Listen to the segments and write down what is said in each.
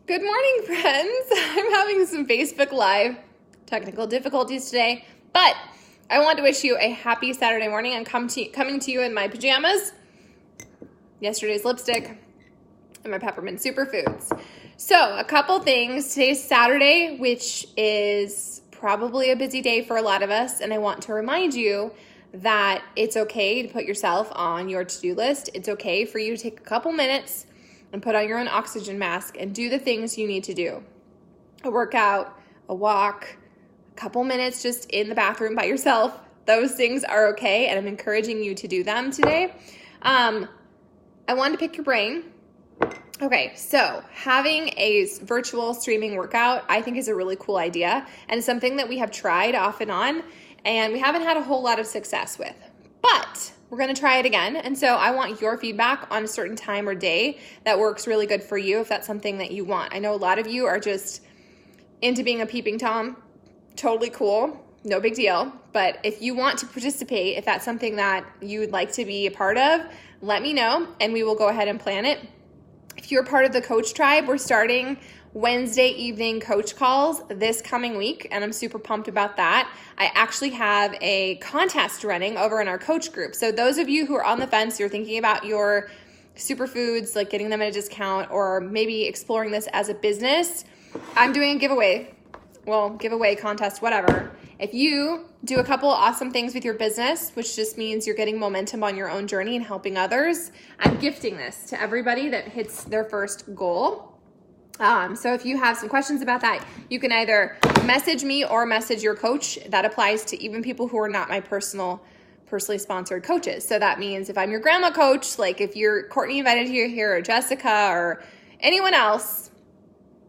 Good morning, friends. I'm having some Facebook Live technical difficulties today, but I want to wish you a happy Saturday morning. I'm coming to you in my pajamas, yesterday's lipstick, and my peppermint superfoods. So a couple things. Today's Saturday, which is probably a busy day for a lot of us, and I want to remind you that it's okay to put yourself on your to-do list. It's okay for you to take a couple minutes and put on your own oxygen mask and do the things you need to do. A workout, a walk, a couple minutes just in the bathroom by yourself. Those things are okay, and I'm encouraging you to do them today. I wanted to pick your brain. Okay, so having a virtual streaming workout, I think is a really cool idea, and it's something that we have tried off and on, and we haven't had a whole lot of success with. But we're going to try it again. And so I want your feedback on a certain time or day that works really good for you if that's something that you want. I know a lot of you are just into being a peeping Tom. Totally cool. No big deal. But if you want to participate, if that's something that you would like to be a part of, let me know and we will go ahead and plan it. If you're part of the coach tribe, we're starting Wednesday evening coach calls this coming week, and I'm super pumped about that. I actually have a contest running over in our coach group. So those of you who are on the fence, you're thinking about your superfoods, like getting them at a discount or maybe exploring this as a business, I'm doing a giveaway contest, whatever. If you do a couple awesome things with your business, which just means you're getting momentum on your own journey and helping others, I'm gifting this to everybody that hits their first goal. So if you have some questions about that, you can either message me or message your coach. That applies to even people who are not my personally sponsored coaches. So that means if I'm your grandma coach, like if you're Courtney invited you here or Jessica or anyone else,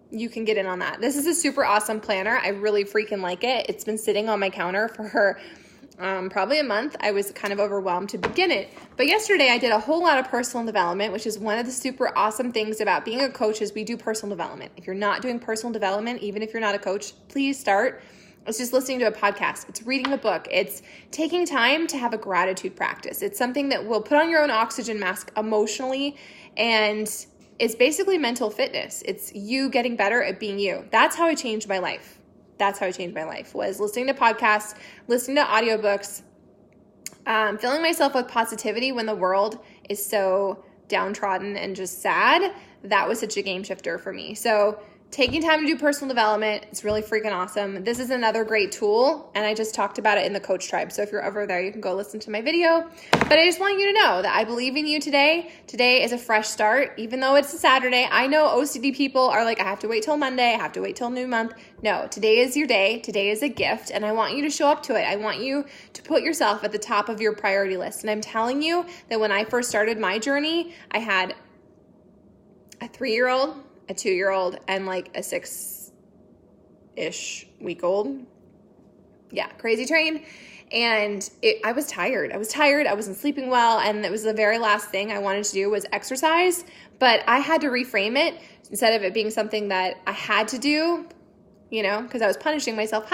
you can get in on that. This is a super awesome planner. I really freaking like it. It's been sitting on my counter for probably a month. I was kind of overwhelmed to begin it. But yesterday I did a whole lot of personal development, which is one of the super awesome things about being a coach is we do personal development. If you're not doing personal development, even if you're not a coach, please start. It's just listening to a podcast. It's reading a book. It's taking time to have a gratitude practice. It's something that will put on your own oxygen mask emotionally, and it's basically mental fitness. It's you getting better at being you. That's how I changed my life. Was listening to podcasts, listening to audiobooks, filling myself with positivity when the world is so downtrodden and just sad. That was such a game shifter for me. So taking time to do personal development, it's really freaking awesome. This is another great tool, and I just talked about it in the coach tribe. So if you're over there, you can go listen to my video. But I just want you to know that I believe in you today. Today is a fresh start. Even though it's a Saturday, I know OCD people are like, I have to wait till Monday. I have to wait till new month. No, today is your day. Today is a gift, and I want you to show up to it. I want you to put yourself at the top of your priority list. And I'm telling you that when I first started my journey, I had a 3-year-old, a 2-year-old, and like a 6-ish week old. Yeah, crazy train. And I was tired. I wasn't sleeping well. And it was the very last thing I wanted to do was exercise. But I had to reframe it instead of it being something that I had to do, because I was punishing myself.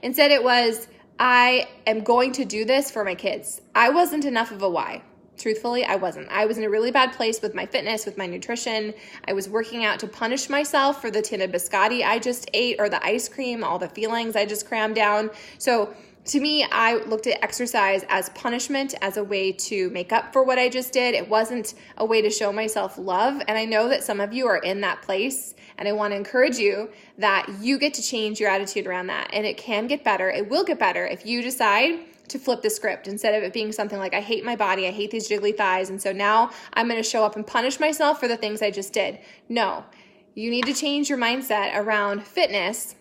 Instead it was, I am going to do this for my kids. I wasn't enough of a why. Truthfully, I wasn't. I was in a really bad place with my fitness, with my nutrition. I was working out to punish myself for the tin of biscotti I just ate or the ice cream, all the feelings I just crammed down. So to me, I looked at exercise as punishment, as a way to make up for what I just did. It wasn't a way to show myself love. And I know that some of you are in that place. And I want to encourage you that you get to change your attitude around that. And it can get better. It will get better if you decide to flip the script instead of it being something like, I hate my body, I hate these jiggly thighs, and so now I'm going to show up and punish myself for the things I just did. No, you need to change your mindset around fitness.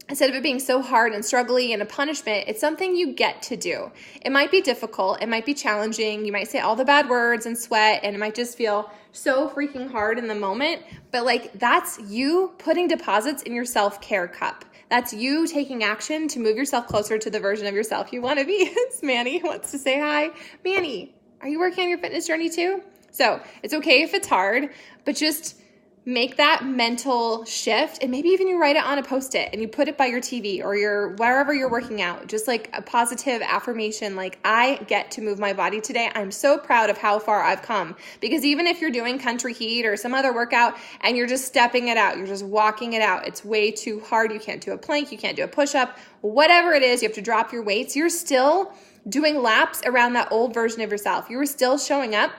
Instead of it being so hard and struggly and a punishment, it's something you get to do. It might be difficult, it might be challenging, you might say all the bad words and sweat, and it might just feel so freaking hard in the moment, but like that's you putting deposits in your self-care cup. That's you taking action to move yourself closer to the version of yourself you want to be. It's Manny who wants to say hi. Manny, are you working on your fitness journey too? So it's okay if it's hard, but just make that mental shift, and maybe even you write it on a Post-it and you put it by your TV or wherever you're working out, just like a positive affirmation, like, I get to move my body today. I'm so proud of how far I've come. Because even if you're doing country heat or some other workout and you're just stepping it out, you're just walking it out, it's way too hard. You can't do a plank, you can't do a push-up, whatever it is, you have to drop your weights. You're still doing laps around that old version of yourself. You were still showing up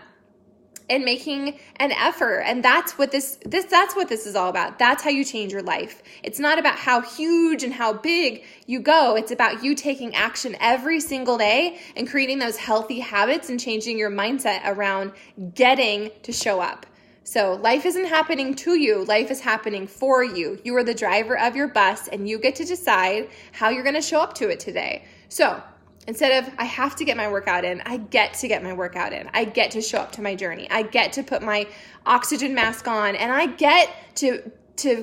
and making an effort. And that's what this is all about. That's how you change your life. It's not about how huge and how big you go. It's about you taking action every single day and creating those healthy habits and changing your mindset around getting to show up. So life isn't happening to you. Life is happening for you. You are the driver of your bus, and you get to decide how you're going to show up to it today. So instead of, I have to get my workout in, I get to get my workout in. I get to show up to my journey. I get to put my oxygen mask on, and I get to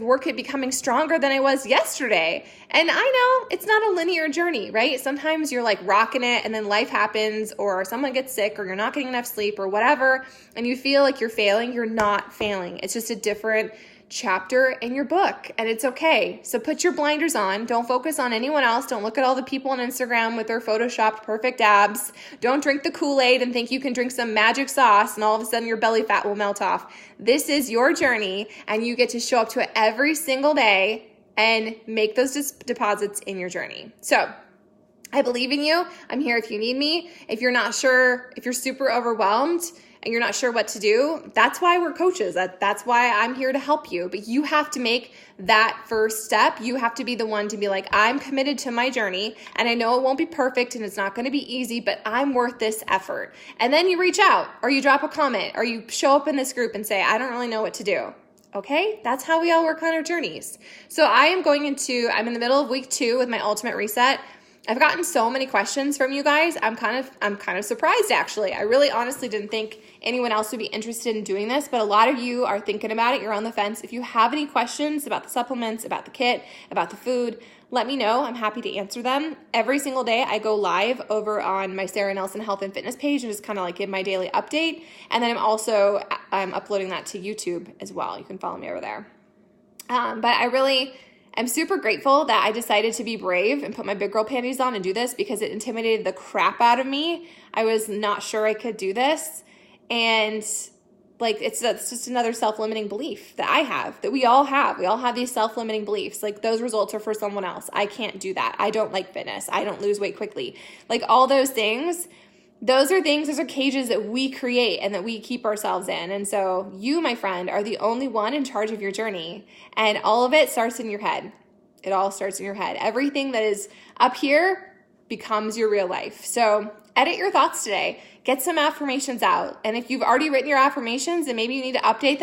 work at becoming stronger than I was yesterday. And I know it's not a linear journey, right? Sometimes you're like rocking it and then life happens, or someone gets sick, or you're not getting enough sleep or whatever, and you feel like you're failing. You're not failing. It's just a different chapter in your book, and it's okay. So put your blinders on. Don't focus on anyone else. Don't look at all the people on Instagram with their photoshopped perfect abs. Don't drink the Kool-Aid and think you can drink some magic sauce and all of a sudden your belly fat will melt off. This is your journey, and you get to show up to it every single day and make those deposits in your journey. So I believe in you. I'm here if you need me. If you're not sure, if you're super overwhelmed and you're not sure what to do, that's why we're coaches. That's why I'm here to help you. But you have to make that first step. You have to be the one to be like, I'm committed to my journey, and I know it won't be perfect and it's not going to be easy, but I'm worth this effort. And then you reach out, or you drop a comment, or you show up in this group and say, I don't really know what to do. Okay? That's how we all work on our journeys. So I'm in the middle of week 2 with my ultimate reset. I've gotten so many questions from you guys. I'm kind of surprised, actually. I really honestly didn't think anyone else would be interested in doing this, but a lot of you are thinking about it. You're on the fence. If you have any questions about the supplements, about the kit, about the food, let me know. I'm happy to answer them. Every single day I go live over on my Sarah Nelson Health and Fitness page and just kind of like give my daily update. And then I'm uploading that to YouTube as well. You can follow me over there. But I'm super grateful that I decided to be brave and put my big girl panties on and do this, because it intimidated the crap out of me. I was not sure I could do this. And it's just another self-limiting belief that I have, that we all have. We all have these self-limiting beliefs. Like, those results are for someone else. I can't do that. I don't like fitness. I don't lose weight quickly. Like, all those things, those are cages that we create and that we keep ourselves in. And so you, my friend, are the only one in charge of your journey. And all of it starts in your head. It all starts in your head. Everything that is up here becomes your real life. So edit your thoughts today. Get some affirmations out. And if you've already written your affirmations and maybe you need to update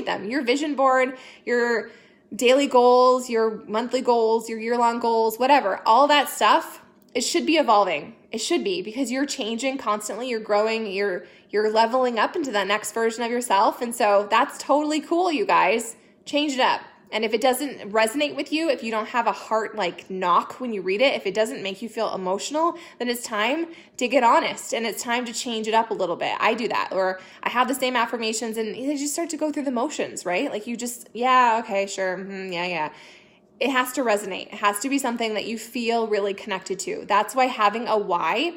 them. Your vision board, your daily goals, your monthly goals, your year-long goals, whatever, all that stuff, it should be evolving. It should be, because you're changing constantly, you're growing, you're leveling up into that next version of yourself. And so that's totally cool, you guys. Change it up. And if it doesn't resonate with you, if you don't have a heart knock when you read it, if it doesn't make you feel emotional, then it's time to get honest, and it's time to change it up a little bit. I do that. Or I have the same affirmations and they just start to go through the motions, right? Like, you just, yeah, okay, sure, yeah. It has to resonate. It has to be something that you feel really connected to. That's why having a why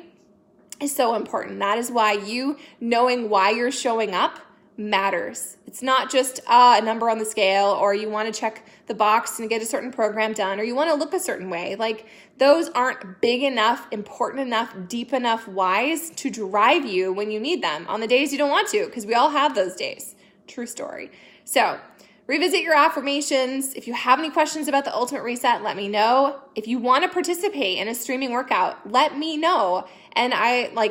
is so important. That is why you knowing why you're showing up matters. It's not just a number on the scale, or you want to check the box and get a certain program done, or you want to look a certain way. Like, those aren't big enough, important enough, deep enough whys to drive you when you need them on the days you don't want to, because we all have those days. True story. So revisit your affirmations. If you have any questions about the Ultimate Reset, let me know. If you want to participate in a streaming workout, let me know. And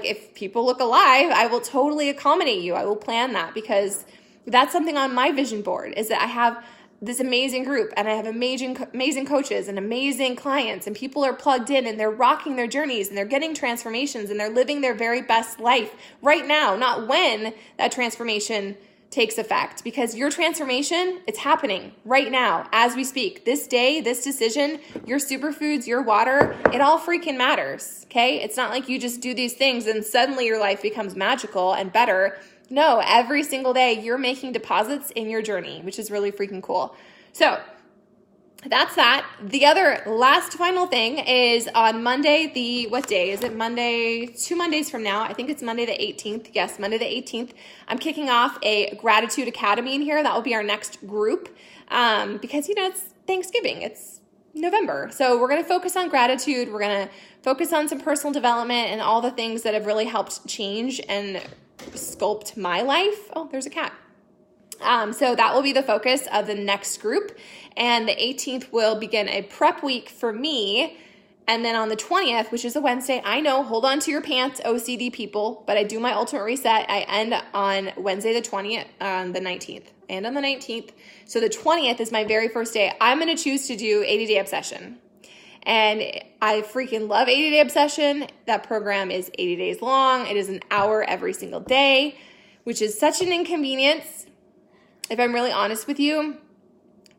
if people look alive, I will totally accommodate you. I will plan that, because that's something on my vision board, is that I have this amazing group, and I have amazing coaches and amazing clients, and people are plugged in and they're rocking their journeys and they're getting transformations and they're living their very best life right now, not when that transformation takes effect, because your transformation, it's happening right now as we speak. This day, this decision, your superfoods, your water, it all freaking matters, okay? It's not like you just do these things and suddenly your life becomes magical and better. No, every single day you're making deposits in your journey, which is really freaking cool. So that's that. The other last final thing is on Monday, what day? Is it Monday? 2 Mondays from now. I think it's Monday the 18th. Yes, Monday the 18th. I'm kicking off a Gratitude Academy in here. That will be our next group because, it's Thanksgiving. It's November. So we're going to focus on gratitude. We're going to focus on some personal development and all the things that have really helped change and sculpt my life. Oh, there's a cat. So that will be the focus of the next group. And the 18th will begin a prep week for me. And then on the 20th, which is a Wednesday, I know, hold on to your pants, OCD people, but I do my ultimate reset. I end on Wednesday the 20th, on the 19th, and on the 19th. So the 20th is my very first day. I'm going to choose to do 80-Day Obsession. And I freaking love 80-Day Obsession. That program is 80 days long. It is an hour every single day, which is such an inconvenience, if I'm really honest with you.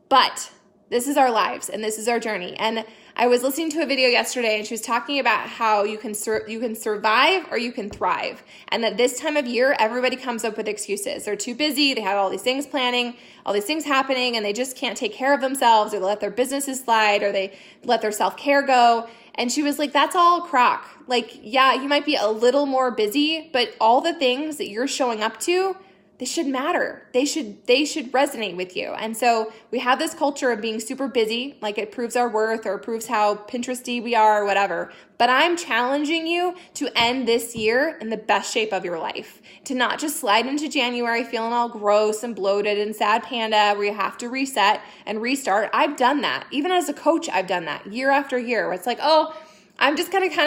But this is our lives and this is our journey. And I was listening to a video yesterday and she was talking about how you can survive or you can thrive. And that this time of year, everybody comes up with excuses. They're too busy. They have all these things planning, all these things happening, and they just can't take care of themselves, or they let their businesses slide, or they let their self-care go. And she was like, that's all crock. Like, yeah, you might be a little more busy, but all the things that you're showing up to, they should matter. They should resonate with you. And so we have this culture of being super busy, like it proves our worth or proves how Pinteresty we are or whatever. But I'm challenging you to end this year in the best shape of your life. To not just slide into January feeling all gross and bloated and sad panda where you have to reset and restart. I've done that. Even as a coach, I've done that year after year where it's like, oh, I'm just going to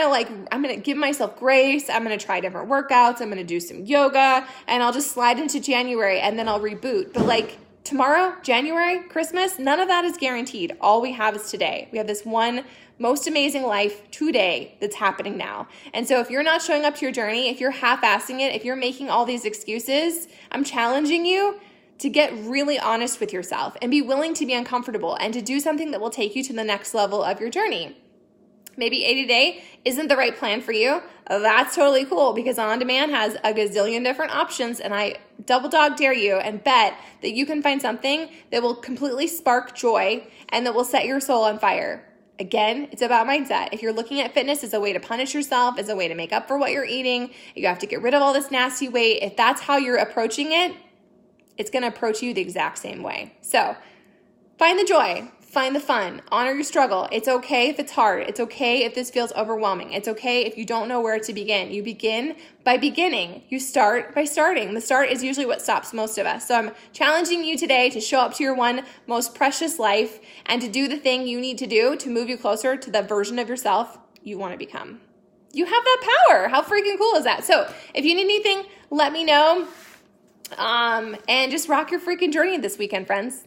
I'm going to give myself grace. I'm going to try different workouts. I'm going to do some yoga, and I'll just slide into January and then I'll reboot. But like tomorrow, January, Christmas, none of that is guaranteed. All we have is today. We have this one most amazing life today that's happening now. And so if you're not showing up to your journey, if you're half-assing it, if you're making all these excuses, I'm challenging you to get really honest with yourself and be willing to be uncomfortable and to do something that will take you to the next level of your journey. Maybe 80-day isn't the right plan for you. That's totally cool because On Demand has a gazillion different options, and I double dog dare you and bet that you can find something that will completely spark joy and that will set your soul on fire. Again, it's about mindset. If you're looking at fitness as a way to punish yourself, as a way to make up for what you're eating, you have to get rid of all this nasty weight. If that's how you're approaching it, it's going to approach you the exact same way. So find the joy. Find the fun. Honor your struggle. It's okay if it's hard. It's okay if this feels overwhelming. It's okay if you don't know where to begin. You begin by beginning. You start by starting. The start is usually what stops most of us. So I'm challenging you today to show up to your one most precious life and to do the thing you need to do to move you closer to the version of yourself you want to become. You have that power. How freaking cool is that? So if you need anything, let me know. And just rock your freaking journey this weekend, friends.